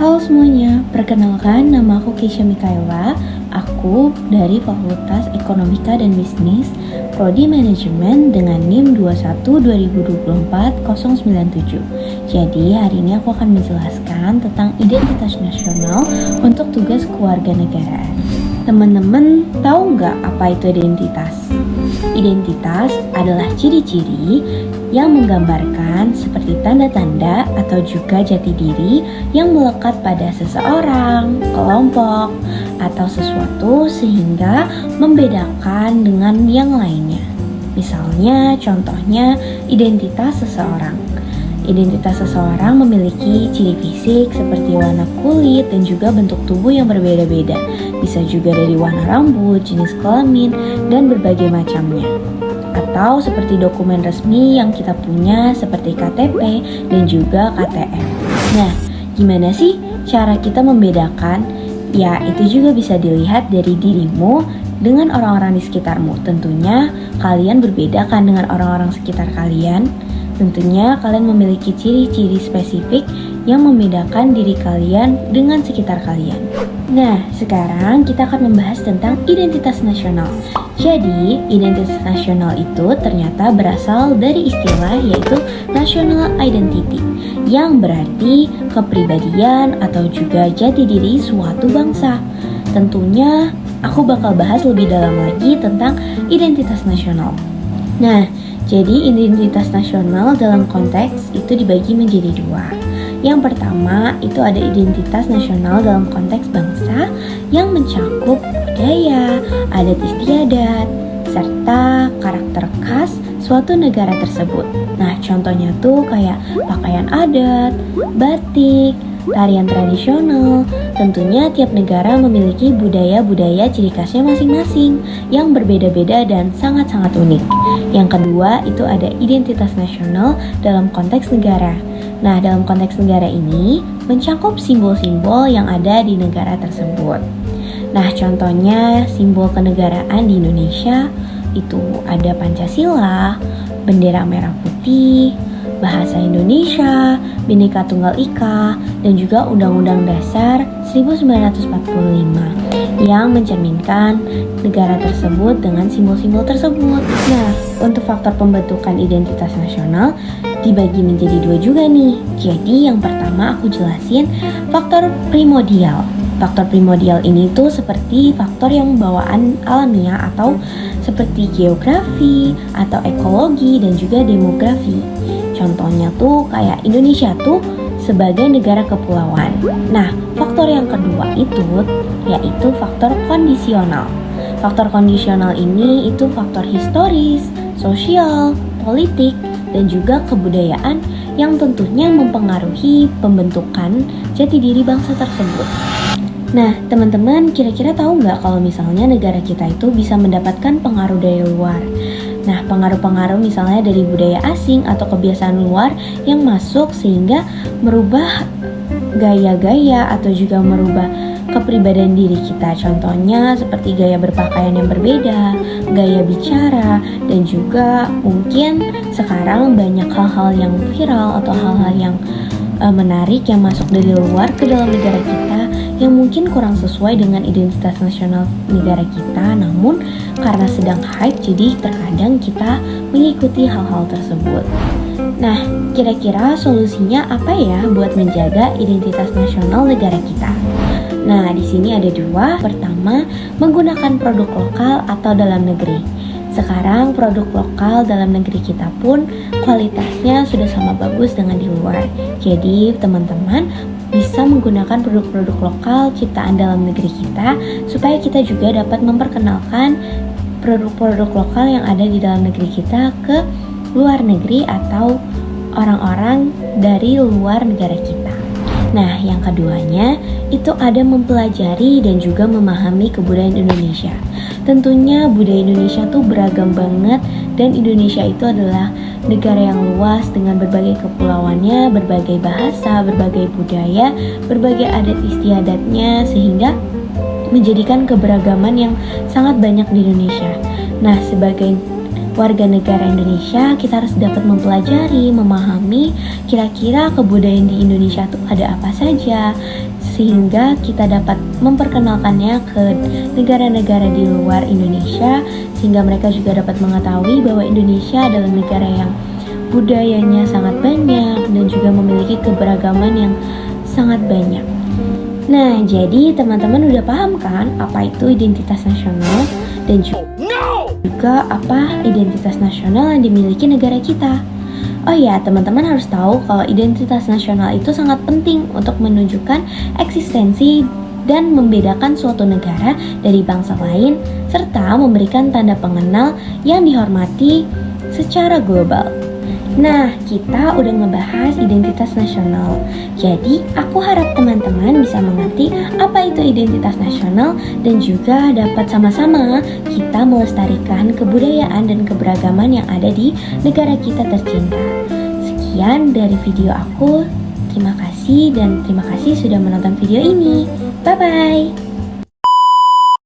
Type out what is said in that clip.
Halo semuanya, perkenalkan nama aku Keisha Mikaela. Aku dari Fakultas Ekonomika dan Bisnis, Prodi Manajemen dengan NIM 21-2024-097. Jadi hari ini aku akan menjelaskan tentang identitas nasional untuk tugas kewarganegaraan. Teman-teman tahu nggak apa itu identitas? Identitas adalah ciri-ciri yang menggambarkan seperti tanda-tanda atau juga jati diri yang melekat pada seseorang, kelompok, atau sesuatu sehingga membedakan dengan yang lainnya. Misalnya, contohnya identitas seseorang. Identitas seseorang memiliki ciri fisik seperti warna kulit dan juga bentuk tubuh yang berbeda-beda. Bisa juga dari warna rambut, jenis kelamin, dan berbagai macamnya. Atau seperti dokumen resmi yang kita punya seperti KTP dan juga KTM. Nah, gimana sih cara kita membedakan? Ya, itu juga bisa dilihat dari dirimu dengan orang-orang di sekitarmu. Tentunya kalian berbeda kan dengan orang-orang sekitar kalian. Tentunya kalian memiliki ciri-ciri spesifik yang membedakan diri kalian dengan sekitar kalian. Nah, sekarang kita akan membahas tentang identitas nasional. Jadi, identitas nasional itu ternyata berasal dari istilah yaitu national identity, yang berarti kepribadian atau juga jati diri suatu bangsa. Tentunya, aku bakal bahas lebih dalam lagi tentang identitas nasional. Nah, jadi identitas nasional dalam konteks itu dibagi menjadi dua. Yang pertama itu ada identitas nasional dalam konteks bangsa yang mencakup budaya, adat istiadat, serta karakter khas suatu negara tersebut. Nah, contohnya tuh kayak pakaian adat, batik, tarian tradisional. Tentunya tiap negara memiliki budaya-budaya ciri khasnya masing-masing yang berbeda-beda dan sangat-sangat unik. Yang kedua itu ada identitas nasional dalam konteks negara. Nah, dalam konteks negara ini mencakup simbol-simbol yang ada di negara tersebut. Nah, contohnya simbol kenegaraan di Indonesia itu ada Pancasila, bendera merah putih, bahasa Indonesia, Bhinneka Tunggal Ika, dan juga Undang-Undang Dasar 1945 yang mencerminkan negara tersebut dengan simbol-simbol tersebut. Nah, untuk faktor pembentukan identitas nasional dibagi menjadi dua juga nih. Jadi yang pertama aku jelasin faktor primordial. Faktor primordial ini tuh seperti faktor yang bawaan alamiah atau seperti geografi atau ekologi dan juga demografi. Contohnya tuh kayak Indonesia tuh sebagai negara kepulauan. Nah, faktor yang kedua itu yaitu faktor kondisional. Faktor kondisional ini itu faktor historis, sosial, politik, dan juga kebudayaan yang tentunya mempengaruhi pembentukan jati diri bangsa tersebut. Nah, teman-teman kira-kira tahu nggak kalau misalnya negara kita itu bisa mendapatkan pengaruh dari luar? Nah, pengaruh-pengaruh misalnya dari budaya asing atau kebiasaan luar yang masuk sehingga merubah gaya-gaya atau juga merubah kepribadian diri kita. Contohnya seperti gaya berpakaian yang berbeda, gaya bicara, dan juga mungkin sekarang banyak hal-hal yang viral atau hal-hal yang menarik yang masuk dari luar ke dalam negara kita yang mungkin kurang sesuai dengan identitas nasional negara kita, namun karena sedang hype jadi terkadang kita mengikuti hal-hal tersebut. Nah, kira-kira solusinya apa ya buat menjaga identitas nasional negara kita? Nah, di sini ada dua. Pertama, menggunakan produk lokal atau dalam negeri. Sekarang produk lokal dalam negeri kita pun kualitasnya sudah sama bagus dengan di luar. Jadi teman-teman bisa menggunakan produk-produk lokal ciptaan dalam negeri kita supaya kita juga dapat memperkenalkan produk-produk lokal yang ada di dalam negeri kita ke luar negeri atau orang-orang dari luar negara kita. Nah, yang keduanya itu ada mempelajari dan juga memahami kebudayaan Indonesia. Tentunya budaya Indonesia tuh beragam banget dan Indonesia itu adalah negara yang luas dengan berbagai kepulauannya, berbagai bahasa, berbagai budaya, berbagai adat istiadatnya sehingga menjadikan keberagaman yang sangat banyak di Indonesia. Nah, sebagai warga negara Indonesia, kita harus dapat mempelajari, memahami kira-kira kebudayaan di Indonesia tuh ada apa saja, sehingga kita dapat memperkenalkannya ke negara-negara di luar Indonesia, sehingga mereka juga dapat mengetahui bahwa Indonesia adalah negara yang budayanya sangat banyak dan juga memiliki keberagaman yang sangat banyak. Nah, jadi teman-teman udah paham kan apa itu identitas nasional dan juga apa identitas nasional yang dimiliki negara kita. Oh ya, teman-teman harus tahu kalau identitas nasional itu sangat penting untuk menunjukkan eksistensi dan membedakan suatu negara dari bangsa lain, serta memberikan tanda pengenal yang dihormati secara global. Nah, kita udah ngebahas identitas nasional. Jadi, aku harap teman-teman bisa mengerti apa itu identitas nasional dan juga dapat sama-sama kita melestarikan kebudayaan dan keberagaman yang ada di negara kita tercinta. Sekian dari video aku. Terima kasih dan terima kasih sudah menonton video ini. Bye-bye.